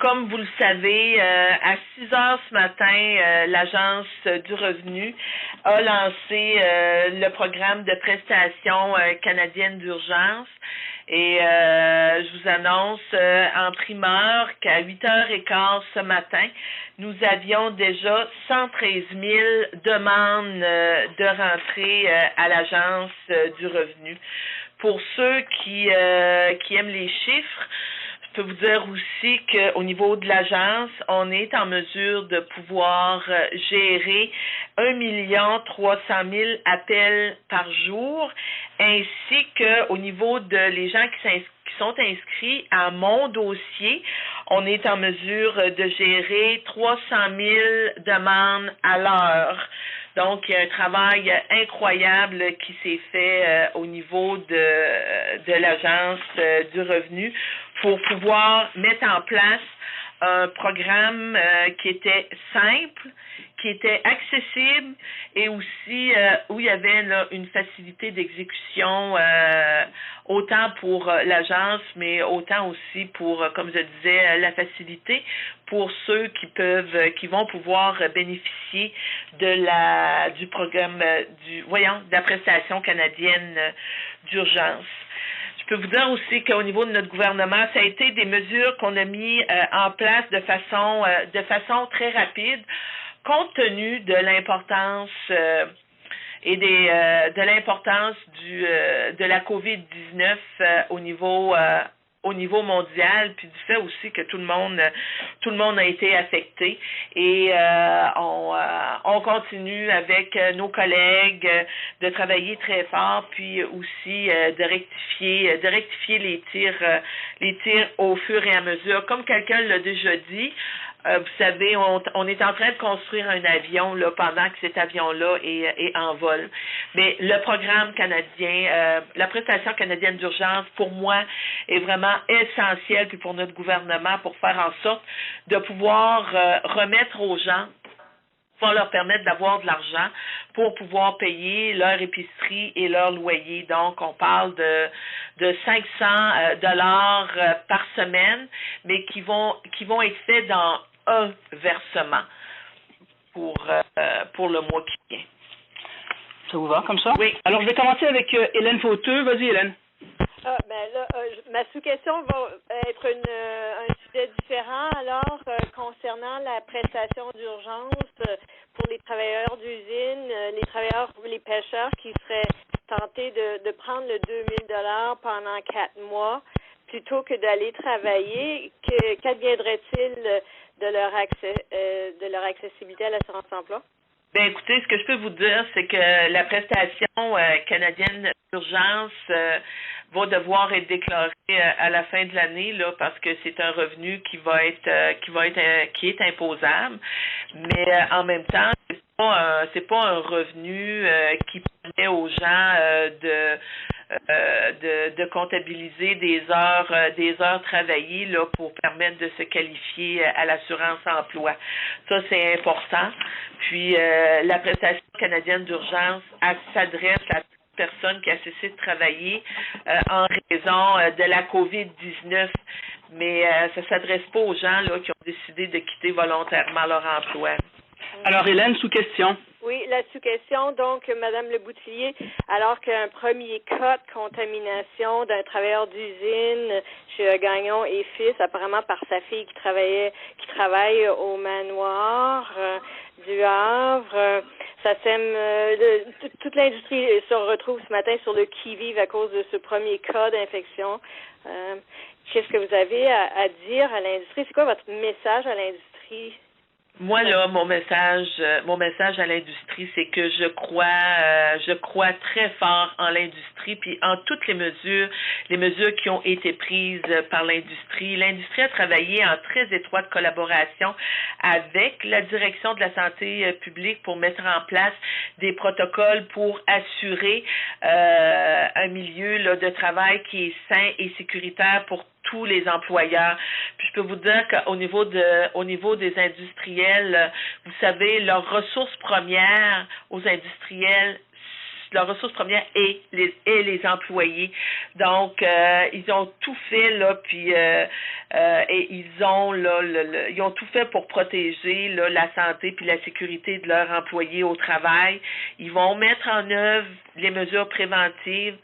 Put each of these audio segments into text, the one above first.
comme vous le savez, à 6 heures ce matin, l'Agence du revenu a lancé le programme de prestations canadiennes d'urgence. Et je vous annonce en primeur qu'à 8h15 ce matin, nous avions déjà 113 000 demandes de rentrée à l'Agence du revenu. Pour ceux qui aiment les chiffres, je peux vous dire aussi qu'au niveau de l'agence, on est en mesure de pouvoir gérer 1 300 000 appels par jour, ainsi qu'au niveau de les gens qui sont inscrits à mon dossier, on est en mesure de gérer 300 000 demandes à l'heure. Donc, il y a un travail incroyable qui s'est fait au niveau de l'Agence du revenu pour pouvoir mettre en place un programme qui était simple, qui était accessible et aussi où il y avait là, une facilité d'exécution autant pour l'agence, mais autant aussi pour, comme je disais, la facilité pour ceux qui vont pouvoir bénéficier du programme de la prestation canadienne d'urgence. Je peux vous dire aussi qu'au niveau de notre gouvernement, ça a été des mesures qu'on a mis en place de façon très rapide, compte tenu de l'importance et de l'importance de la COVID-19 au niveau mondial, puis du fait aussi que tout le monde a été affecté. Et on continue avec nos collègues de travailler très fort, puis aussi de rectifier les tirs au fur et à mesure. Comme quelqu'un l'a déjà dit, vous savez, on est en train de construire un avion là, pendant que cet avion-là est en vol. Mais le programme canadien, la prestation canadienne d'urgence, pour moi, est vraiment essentielle, puis pour notre gouvernement, pour faire en sorte de pouvoir remettre aux gens, pour leur permettre d'avoir de l'argent pour pouvoir payer leur épicerie et leur loyer. Donc, on parle de 500 dollars par semaine, mais qui vont être faits dans un versement pour le mois qui vient. Ça vous va comme ça? Oui. Alors, je vais commencer avec Hélène Fauteux. Vas-y, Hélène. Ma sous-question va être un sujet différent. Alors, concernant la prestation d'urgence pour les travailleurs d'usine, les pêcheurs qui seraient tentés de prendre le 2 000 pendant 4 mois, plutôt que d'aller travailler, qu'adviendrait-il de leur accessibilité à l'assurance-emploi? Bien, écoutez, ce que je peux vous dire, c'est que la prestation canadienne d'urgence va devoir être déclarée à la fin de l'année, là, parce que c'est un revenu qui est imposable. Mais en même temps, c'est pas un revenu qui permet aux gens de comptabiliser des heures travaillées là pour permettre de se qualifier à l'assurance emploi. Ça, c'est important. Puis la prestation canadienne d'urgence, elle s'adresse à toute personne qui a cessé de travailler en raison de la COVID-19. Mais ça ne s'adresse pas aux gens là qui ont décidé de quitter volontairement leur emploi. Alors, Hélène, sous-question. Oui, la sous-question, donc, Madame Le Boutillier, alors qu'un premier cas de contamination d'un travailleur d'usine chez Gagnon et Fils, apparemment par sa fille qui travaille au manoir du Havre, ça sème, toute l'industrie se retrouve ce matin sur le qui-vive à cause de ce premier cas d'infection. Qu'est-ce que vous avez à dire à l'industrie? C'est quoi votre message à l'industrie? Moi, là, mon message à l'industrie, c'est que je crois très fort en l'industrie, puis en toutes les mesures qui ont été prises par l'industrie. L'industrie a travaillé en très étroite collaboration avec la direction de la santé publique pour mettre en place des protocoles pour assurer un milieu là, de travail qui est sain et sécuritaire pour tous les employeurs. Puis je peux vous dire qu'au niveau des industriels, vous savez, leurs ressources premières aux industriels, leur ressource première est les employés. Donc, ils ont tout fait, là, puis et ils ont tout fait pour protéger là, la santé puis la sécurité de leurs employés au travail. Ils vont mettre en œuvre les mesures préventives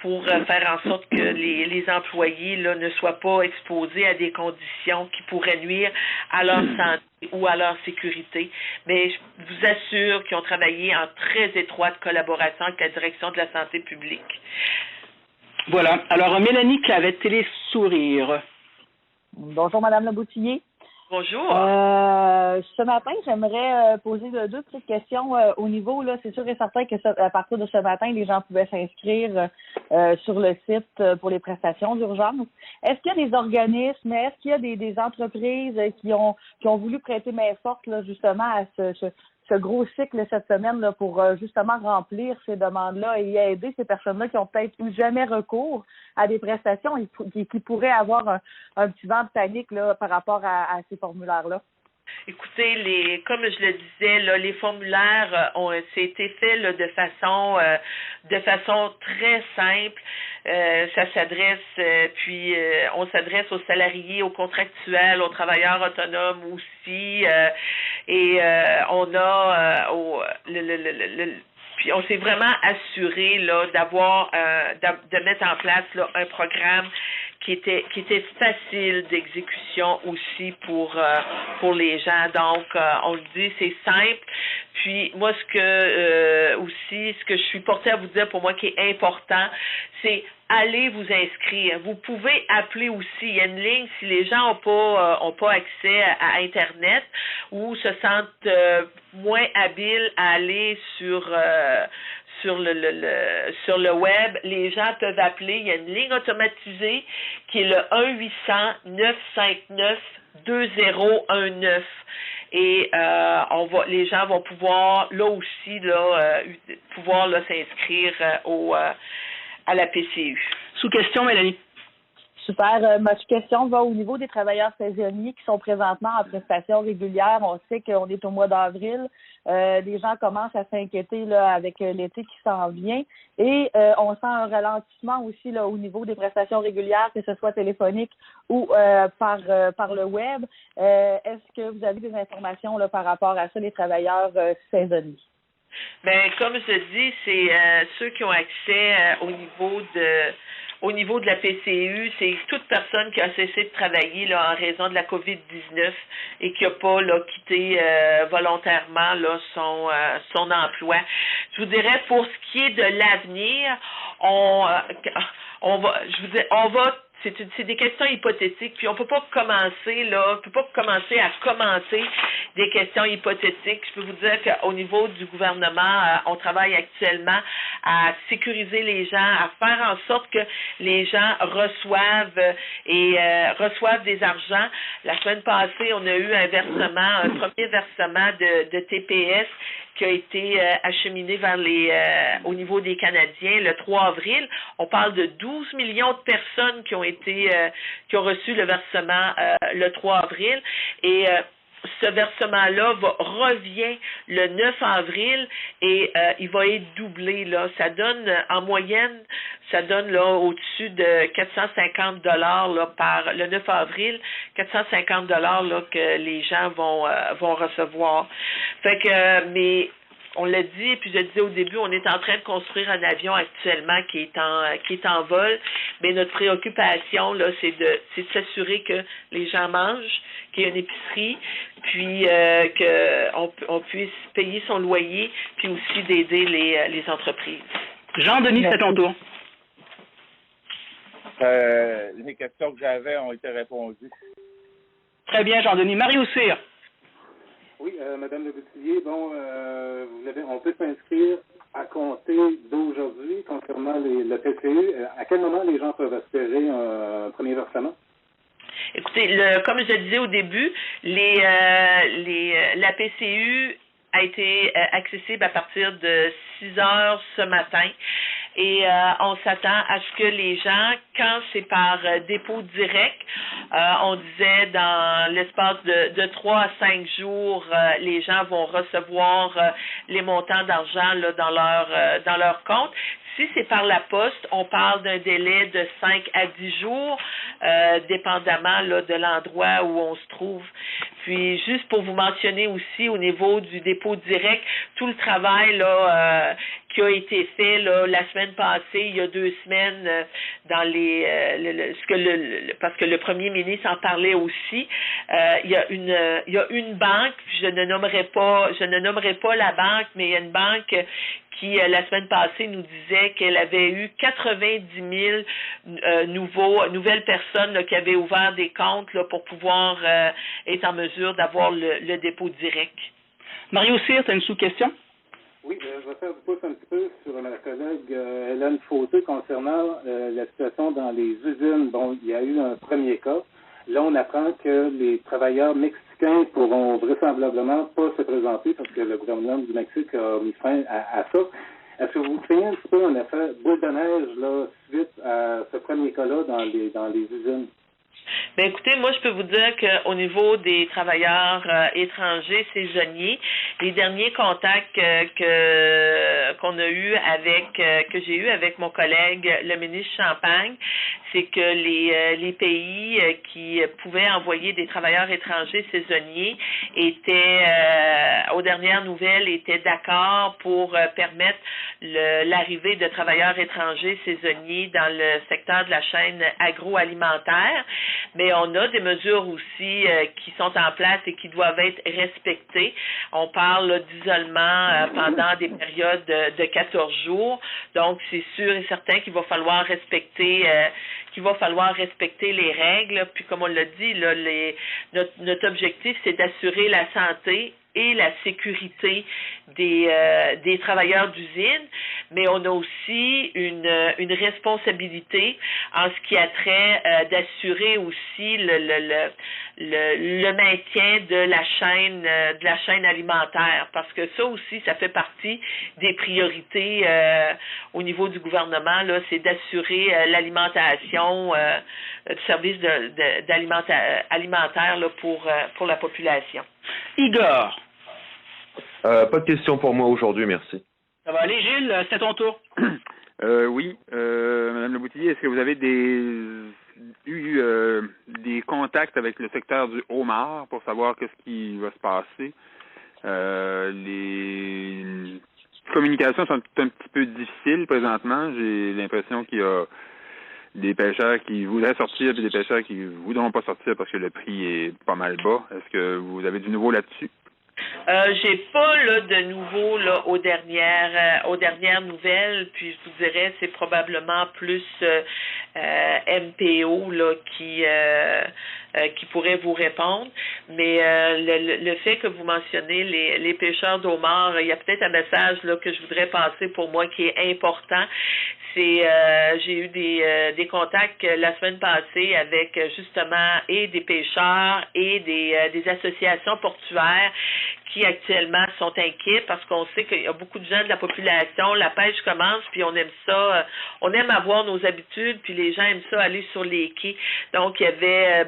pour faire en sorte que les employés là, ne soient pas exposés à des conditions qui pourraient nuire à leur santé ou à leur sécurité. Mais je vous assure qu'ils ont travaillé en très étroite collaboration avec la direction de la santé publique. Voilà. Alors, Mélanie Clavette, Télé Sourire. Bonjour, Madame Leboutillier. Bonjour. Ce matin, j'aimerais poser deux petites questions au niveau, là, c'est sûr et certain que à partir de ce matin, les gens pouvaient s'inscrire sur le site pour les prestations d'urgence. Est-ce qu'il y a des organismes, est-ce qu'il y a des entreprises qui ont voulu prêter main forte là, justement à ce gros cycle cette semaine là, pour justement remplir ces demandes-là et aider ces personnes-là qui ont peut-être eu jamais recours à des prestations et qui pourraient avoir un petit vent de panique là, par rapport à ces formulaires-là? Écoutez, comme je le disais, là, les formulaires ont été faits là, de façon très simple. Ça s'adresse, on s'adresse aux salariés, aux contractuels, aux travailleurs autonomes aussi, et on a puis on s'est vraiment assuré là d'avoir de mettre en place là un programme qui était facile d'exécution aussi pour les gens. Donc on le dit, c'est simple. Puis moi ce que je suis portée à vous dire pour moi qui est important, c'est allez vous inscrire. Vous pouvez appeler aussi. Il y a une ligne si les gens ont pas accès à Internet ou se sentent moins habiles à aller sur le web, les gens peuvent appeler. Il y a une ligne automatisée qui est le 1-800-959-2019. Et les gens vont pouvoir là aussi pouvoir s'inscrire à la PCU. Sous question, Mélanie. Super. Ma question va au niveau des travailleurs saisonniers qui sont présentement en prestation régulière. On sait qu'on est au mois d'avril. Les gens commencent à s'inquiéter là avec l'été qui s'en vient. Et on sent un ralentissement aussi là au niveau des prestations régulières, que ce soit téléphonique ou par le web. Est-ce que vous avez des informations là par rapport à ça, les travailleurs saisonniers? Ben, comme je dis, c'est ceux qui ont accès au niveau de la PCU, c'est toute personne qui a cessé de travailler là, en raison de la COVID-19 et qui n'a pas là, quitté volontairement là, son emploi. Je vous dirais, pour ce qui est de l'avenir, on va c'est des questions hypothétiques, puis on peut pas commencer à commenter des questions hypothétiques. Je peux vous dire qu'au niveau du gouvernement, on travaille actuellement à sécuriser les gens, à faire en sorte que les gens reçoivent des argents. La semaine passée, on a eu un premier versement de TPS qui a été acheminé vers au niveau des Canadiens le 3 avril. On parle de 12 millions de personnes qui ont reçu le versement le 3 avril et ce versement-là revient le 9 avril et il va être doublé là. Ça donne en moyenne, là au-dessus de 450 $ là par le 9 avril, 450 $ là que les gens vont recevoir. Fait que mais on l'a dit, et puis je le disais au début, on est en train de construire un avion actuellement qui est en vol, mais notre préoccupation, là, c'est de s'assurer que les gens mangent, qu'il y ait une épicerie, puis qu'on puisse payer son loyer, puis aussi d'aider les entreprises. Jean-Denis, c'est ton tour. Les questions que j'avais ont été répondues. Très bien, Jean-Denis. Mario Cyr. Oui, Madame Leboutillier, on peut s'inscrire à compter d'aujourd'hui concernant le PCU. À quel moment les gens peuvent espérer un premier versement? Écoutez, comme je le disais au début, la PCU a été accessible à partir de 6 heures ce matin. et on s'attend à ce que les gens, quand c'est par dépôt direct, on disait dans l'espace de 3 à 5 jours, les gens vont recevoir les montants d'argent là, dans leur compte. Si c'est par la poste, on parle d'un délai de 5 à 10 jours, dépendamment là, de l'endroit où on se trouve. Puis, juste pour vous mentionner aussi, au niveau du dépôt direct, tout le travail là, qui a été fait là, la semaine passée, il y a 2 semaines, dans parce que le premier ministre en parlait aussi, il y a une banque, je ne nommerai pas la banque, mais il y a une banque qui, la semaine passée, nous disait qu'elle avait eu 90 000 nouvelles personnes là, qui avaient ouvert des comptes là, pour pouvoir être en mesure d'avoir le dépôt direct. Mario Cyr, tu as une sous-question? Oui, je vais faire du pouce un petit peu sur ma collègue Hélène Fauteux concernant la situation dans les usines. Bon, il y a eu un premier cas. Là, on apprend que les travailleurs mexicains pourront vraisemblablement pas se présenter parce que le gouvernement du Mexique a mis fin à ça. Est-ce que vous craignez un petit peu un effet boule de neige là, suite à ce premier cas-là dans les usines? Bien, écoutez, moi, je peux vous dire qu'au niveau des travailleurs étrangers saisonniers, les derniers contacts qu'on a eu que j'ai eu avec mon collègue, le ministre Champagne, c'est que les pays qui pouvaient envoyer des travailleurs étrangers saisonniers étaient, aux dernières nouvelles, étaient d'accord pour permettre l'arrivée de travailleurs étrangers saisonniers dans le secteur de la chaîne agroalimentaire. Mais on a des mesures aussi qui sont en place et qui doivent être respectées. On parle d'isolement pendant des périodes de 14 jours. Donc, c'est sûr et certain qu'il va falloir respecter les règles. Puis, comme on l'a dit, là, notre objectif, c'est d'assurer la santé et la sécurité des travailleurs d'usine, mais on a aussi une responsabilité en ce qui a trait d'assurer aussi le maintien de la chaîne alimentaire, parce que ça aussi, ça fait partie des priorités au niveau du gouvernement, là, c'est d'assurer l'alimentation, du service alimentaire là, pour la population. Igor. Pas de questions pour moi aujourd'hui, merci. Ça va aller, Gilles, c'est à ton tour. Oui, Madame Leboutillier, est-ce que vous avez eu des contacts avec le secteur du homard pour savoir qu'est-ce qui va se passer? Les communications sont un petit peu difficiles présentement. J'ai l'impression qu'il y a des pêcheurs qui voudraient sortir et des pêcheurs qui ne voudront pas sortir parce que le prix est pas mal bas. Est-ce que vous avez du nouveau là-dessus? J'ai pas là de nouveau là aux dernières nouvelles, puis je vous dirais c'est probablement plus MPO là qui pourrait vous répondre. Mais le fait que vous mentionnez les pêcheurs d'homards, il y a peut-être un message là que je voudrais passer pour moi qui est important. C'est j'ai eu des contacts la semaine passée avec justement et des pêcheurs et des associations portuaires qui actuellement sont inquiets parce qu'on sait qu'il y a beaucoup de gens de la population, la pêche commence, puis on aime ça, on aime avoir nos habitudes, puis les gens aiment ça aller sur les quais. Donc il y avait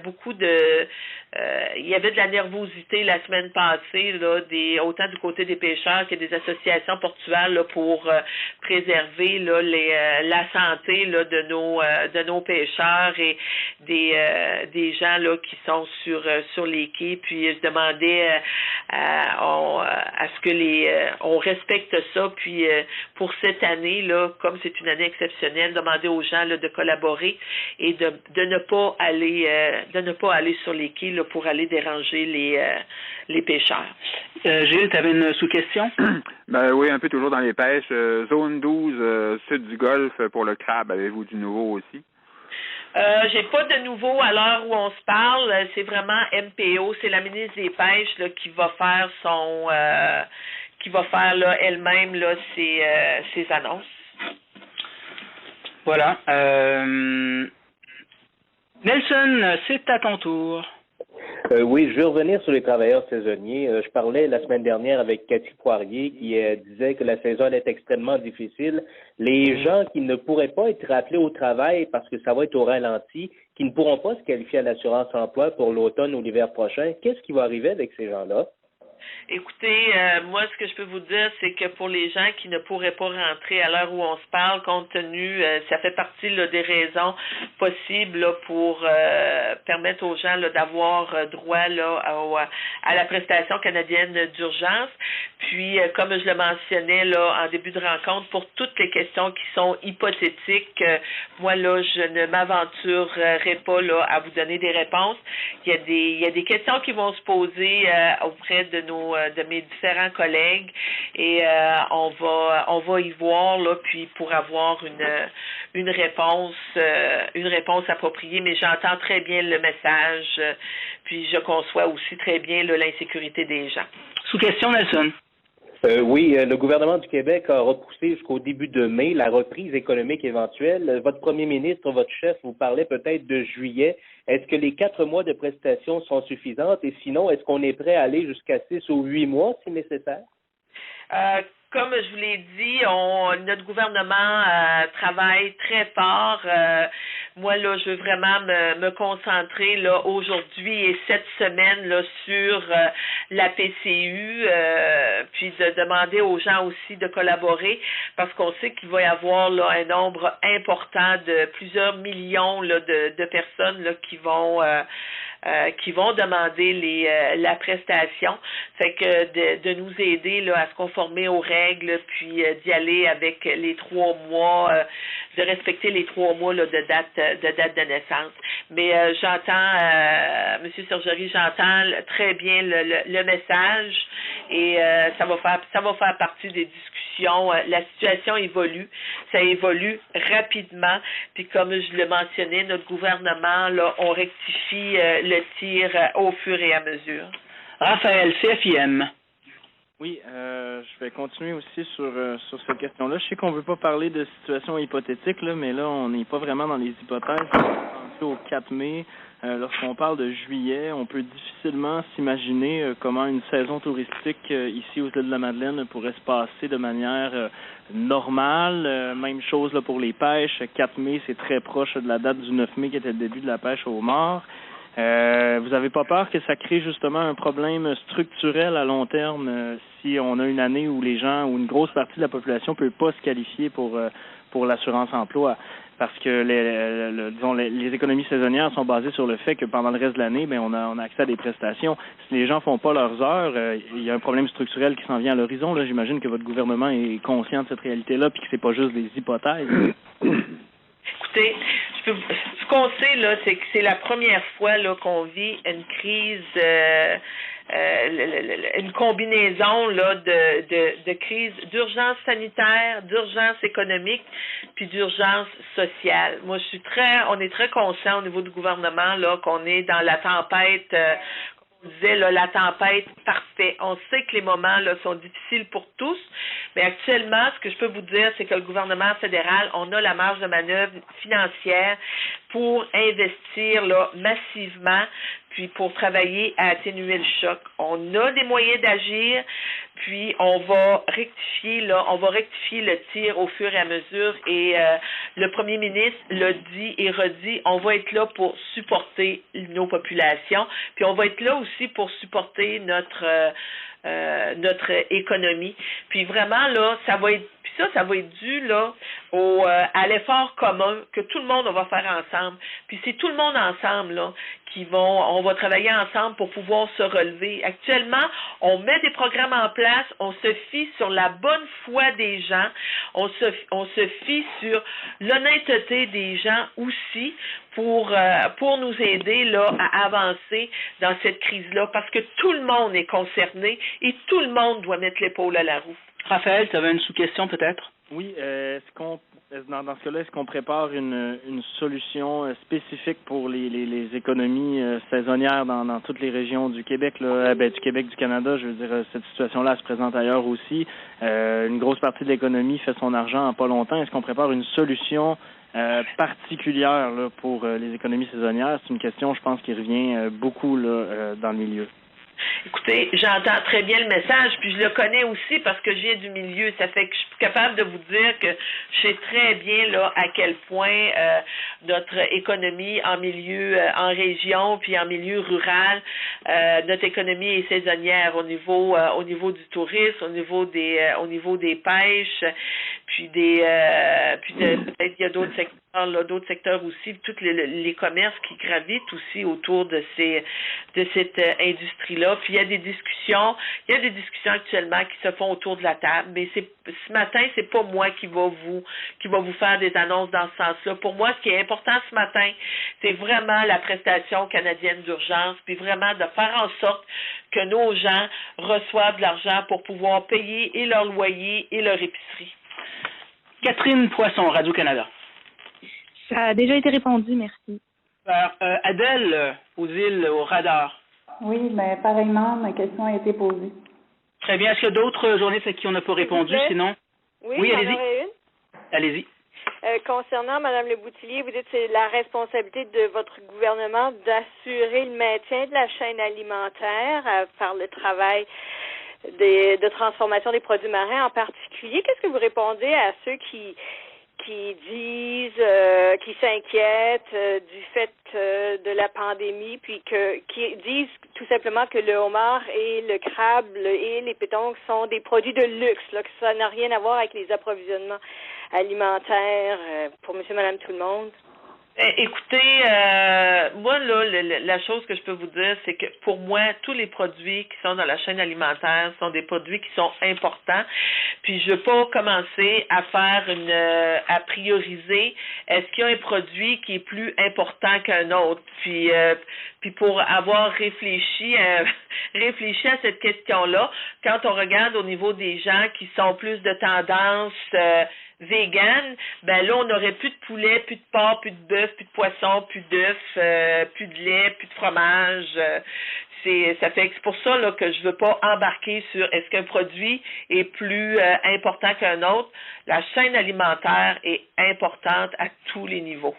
il y avait de la nervosité la semaine passée, là, autant du côté des pêcheurs que des associations portuaires là, pour préserver là, la santé là, de nos pêcheurs et des gens là, qui sont sur les quais. Puis je demandais à ce que on respecte ça. Puis pour cette année, là, comme c'est une année exceptionnelle, demander aux gens là, de collaborer et de ne pas aller sur les quais là, pour aller déranger les pêcheurs. Gilles, tu avais une sous-question? Ben oui, un peu toujours dans les pêches. Zone 12, sud du Golfe, pour le crabe, avez-vous du nouveau aussi? J'ai pas de nouveau à l'heure où on se parle. C'est vraiment MPO, c'est la ministre des Pêches là, qui va faire là, elle-même là, ses annonces. Voilà. Nelson, c'est à ton tour. Oui, je veux revenir sur les travailleurs saisonniers. Je parlais la semaine dernière avec Cathy Poirier qui disait que la saison allait être extrêmement difficile. Les gens qui ne pourraient pas être rappelés au travail parce que ça va être au ralenti, qui ne pourront pas se qualifier à l'assurance emploi pour l'automne ou l'hiver prochain, qu'est-ce qui va arriver avec ces gens-là? Écoutez, moi, ce que je peux vous dire, c'est que pour les gens qui ne pourraient pas rentrer à l'heure où on se parle, compte tenu, ça fait partie là, des raisons possibles là, pour permettre aux gens là, d'avoir droit là, à la prestation canadienne d'urgence. Puis, comme je le mentionnais là, en début de rencontre, pour toutes les questions qui sont hypothétiques, moi, là, je ne m'aventurerai pas là, à vous donner des réponses. Il y a des questions qui vont se poser auprès de mes différents collègues et on va y voir là puis pour avoir une réponse appropriée, mais j'entends très bien le message puis je conçois aussi très bien là, l'insécurité des gens. Sous question, Nelson. Oui, le gouvernement du Québec a repoussé jusqu'au début de mai la reprise économique éventuelle. Votre premier ministre, votre chef, vous parlait peut-être de juillet. Est-ce que les 4 mois de prestations sont suffisantes? Et sinon, est-ce qu'on est prêt à aller jusqu'à 6 ou 8 mois si nécessaire? Comme je vous l'ai dit, notre gouvernement travaille très fort. Moi, là, je veux vraiment me concentrer là aujourd'hui et cette semaine là sur la PCU, puis de demander aux gens aussi de collaborer parce qu'on sait qu'il va y avoir là un nombre important de plusieurs millions là, de personnes là, qui vont demander la prestation. Fait que de nous aider là, à se conformer aux règles, puis d'y aller avec les 3 mois, de respecter les 3 mois là, de date de naissance. Mais j'entends, M. Sergerie, j'entends très bien le message et ça va faire partie des discussions. La situation évolue, ça évolue rapidement. Puis comme je le mentionnais, notre gouvernement, là, on rectifie le tir au fur et à mesure. Raphaël, CFIM. Oui, je vais continuer aussi sur cette question-là. Je sais qu'on ne veut pas parler de situation hypothétique, là, mais là, on n'est pas vraiment dans les hypothèses. On va penser au 4 mai. Lorsqu'on parle de juillet, on peut difficilement s'imaginer comment une saison touristique ici aux îles de la Madeleine pourrait se passer de manière normale. Même chose là, pour les pêches. 4 mai, c'est très proche de la date du 9 mai qui était le début de la pêche au mort. Vous n'avez pas peur que ça crée justement un problème structurel à long terme si on a une année où les gens, où une grosse partie de la population ne peut pas se qualifier pour l'assurance emploi? Parce que disons, les économies saisonnières sont basées sur le fait que pendant le reste de l'année, ben, on a accès à des prestations. Si les gens font pas leurs heures, il y a un problème structurel qui s'en vient à l'horizon. Là, j'imagine que votre gouvernement est conscient de cette réalité-là, puis que c'est pas juste des hypothèses. Écoutez, ce qu'on sait là, c'est que c'est la première fois là qu'on vit une crise, une combinaison là de crise, d'urgence sanitaire, d'urgence économique, puis d'urgence sociale. Moi, on est très conscient au niveau du gouvernement là qu'on est dans la tempête. On disait là, la tempête parfait. On sait que les moments là sont difficiles pour tous, mais actuellement, ce que je peux vous dire, c'est que le gouvernement fédéral, on a la marge de manœuvre financière pour investir là massivement, puis pour travailler à atténuer le choc. On a des moyens d'agir, puis on va rectifier le tir au fur et à mesure. Et le premier ministre l'a dit et redit, on va être là pour supporter nos populations, puis on va être là aussi pour supporter notre économie. Puis vraiment là, ça va être dû là à l'effort commun que tout le monde va faire ensemble. Puis c'est tout le monde ensemble là on va travailler ensemble pour pouvoir se relever. Actuellement, on met des programmes en place, on se fie sur la bonne foi des gens, on se fie sur l'honnêteté des gens aussi pour nous aider là à avancer dans cette crise-là, parce que tout le monde est concerné et tout le monde doit mettre l'épaule à la roue. Raphaël, tu avais une sous-question peut-être? Oui, dans ce cas-là, est-ce qu'on prépare une solution spécifique pour les économies saisonnières dans toutes les régions du Québec, là, du Québec, du Canada? Je veux dire, cette situation-là se présente ailleurs aussi. Une grosse partie de l'économie fait son argent en pas longtemps. Est-ce qu'on prépare une solution particulière là, pour les économies saisonnières. C'est une question, je pense, qui revient beaucoup là, dans le milieu. Écoutez, j'entends très bien le message, puis je le connais aussi parce que je viens du milieu. Ça fait que je suis capable de vous dire que je sais très bien là à quel point notre économie en milieu, en région, puis en milieu rural, notre économie est saisonnière au niveau du tourisme, au niveau des pêches, puis peut-être il y a d'autres secteurs aussi, tous les commerces qui gravitent aussi autour de cette industrie-là. Puis il y a des discussions actuellement qui se font autour de la table, mais ce matin, c'est pas moi qui va vous faire des annonces dans ce sens-là. Pour moi, ce qui est important ce matin, c'est vraiment la prestation canadienne d'urgence, puis vraiment de faire en sorte que nos gens reçoivent de l'argent pour pouvoir payer et leur loyer et leur épicerie. Catherine Poisson, Radio-Canada. Ça a déjà été répondu, merci. Alors, Adèle, aux îles, au radar. Oui, mais pareillement, ma question a été posée. Très bien. Est-ce qu'il y a d'autres journalistes à qui on n'a pas répondu, sinon? Oui, allez-y. Allez-y. Concernant Mme Le Boutillier, vous dites que c'est la responsabilité de votre gouvernement d'assurer le maintien de la chaîne alimentaire par le travail de transformation des produits marins en particulier. Qu'est-ce que vous répondez à ceux qui disent, qui s'inquiètent du fait de la pandémie, puis qui disent tout simplement que le homard et le crabe et les pétonques sont des produits de luxe, là, que ça n'a rien à voir avec les approvisionnements alimentaires pour monsieur, madame, tout le monde? Écoutez, moi, là, la chose que je peux vous dire, c'est que pour moi, tous les produits qui sont dans la chaîne alimentaire sont des produits qui sont importants. Puis je veux pas commencer à faire à prioriser est-ce qu'il y a un produit qui est plus important qu'un autre. Puis pour avoir réfléchi à cette question-là, quand on regarde au niveau des gens qui sont plus de tendance vegan, ben là, on n'aurait plus de poulet, plus de porc, plus de bœuf, plus de poisson, plus d'œufs, plus de lait, plus de fromage. Ça fait que c'est pour ça là, que je veux pas embarquer sur est-ce qu'un produit est plus important qu'un autre. La chaîne alimentaire est importante à tous les niveaux.